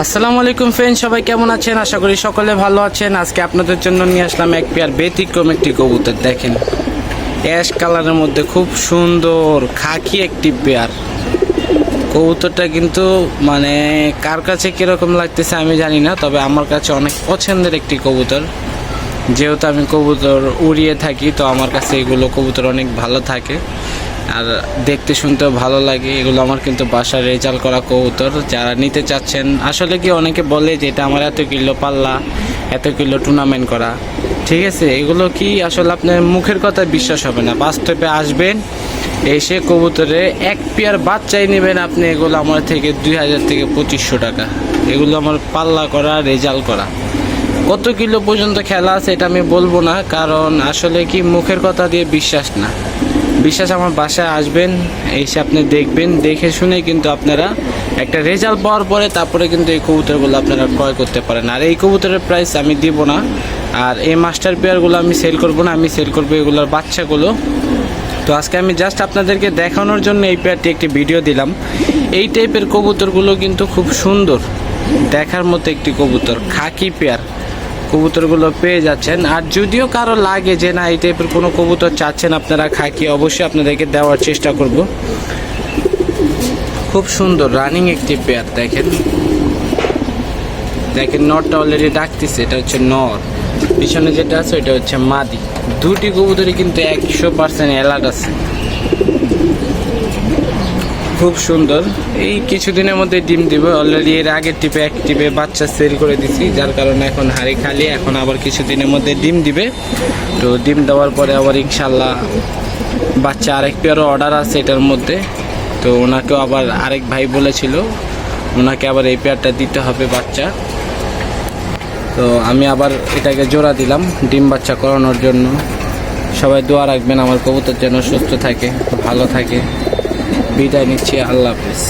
আসসালামু আলাইকুম ফ্রেন্ড, সবাই কেমন আছেন? আশা করি সকলে ভালো আছেন। আজকে আপনাদের জন্য নিয়ে আসলাম এক পেয়ার ব্যতিক্রম একটি কবুতর। দেখেন, অ্যাশ কালারের মধ্যে খুব সুন্দর খাকি একটি পেয়ার কবুতরটা। কিন্তু মানে কার কাছে কীরকম লাগতেছে আমি জানি না, তবে আমার কাছে অনেক পছন্দের একটি কবুতর। যেহেতু আমি কবুতর উড়িয়ে থাকি, তো আমার কাছে এগুলো কবুতর অনেক ভালো থাকে আর দেখতে শুনতেও ভালো লাগে। এগুলো আমার কিন্তু বাসার রেজাল্ট করা কবুতর। যারা নিতে চাচ্ছেন, আসলে কি অনেকে বলে যে এটা আমার এত কিলো পাল্লা, এত কিলো টুর্নামেন্ট করা, ঠিক আছে, এগুলো কি আসলে আপনার মুখের কথা বিশ্বাস হবে না। বাস্তবে আসবেন, এসে কবুতরে এক পেয়ার বাচ্চাই নেবেন আপনি, এগুলো আমার থেকে 2000 থেকে 2500 টাকা। এগুলো আমার পাল্লা করা, রেজাল্ট করা। কত কিলো পর্যন্ত খেলা আছে এটা আমি বলবো না, কারণ আসলে কি মুখের কথা দিয়ে বিশ্বাস না। বিশ্বাস আমার বাসায় আসবেন, এসে আপনি দেখবেন, দেখে শুনে কিন্তু আপনারা একটা রেজাল্ট পাওয়ার পরে তারপরে কিন্তু এই কবুতরগুলো আপনারা ক্রয় করতে পারেন। আর এই কবুতরের প্রাইস আমি দিব না, আর এই মাস্টার পেয়ারগুলো আমি সেল করব না, আমি সেল করবো এগুলোর বাচ্চাগুলো। তো আজকে আমি জাস্ট আপনাদেরকে দেখানোর জন্য এই পেয়ারটি একটি ভিডিও দিলাম। এই টাইপের কবুতরগুলো কিন্তু খুব সুন্দর দেখার মতো একটি কবুতর, খাকি পেয়ার কবুতরগুলো পেয়ে যাচ্ছেন। আর যদিও কারো লাগে যে না এই টাইপের কোনো কবুতর চাচ্ছেন আপনারা খাকি, অবশ্যই আপনাদেরকে দেওয়ার চেষ্টা করব। খুব সুন্দর রানিং একটি পেয়ার। দেখেন দেখেন, নরটা অলরেডি ডাকতেছে, এটা হচ্ছে নর। পিছনে যেটা আছে ওইটা হচ্ছে মাদি। দুটি কবুতরই কিন্তু 100% অ্যালার্ট আছে, খুব সুন্দর। এই কিছুদিনের মধ্যে ডিম দিবে। অলরেডি এর আগের টিপে এক টিপে বাচ্চা সেল করে দিছি, যার কারণে এখন হাড়ি খালি। এখন আবার কিছুদিনের মধ্যে ডিম দিবে। তো ডিম দেওয়ার পরে আবার ইনশাল্লাহ বাচ্চা আরেক পেয়ারও অর্ডার আছে এটার মধ্যে। তো ওনাকেও আবার আরেক ভাই বলেছিল ওনাকে আবার এই পেয়ারটা দিতে হবে বাচ্চা। তো আমি আবার এটাকে জোড়া দিলাম ডিম বাচ্চা করানোর জন্য। সবাই দোয়া রাখবেন আমার কবুতর যেন সুস্থ থাকে, ভালো থাকে। বিদায় নিচ্ছি, আল্লাহ হাফেজ।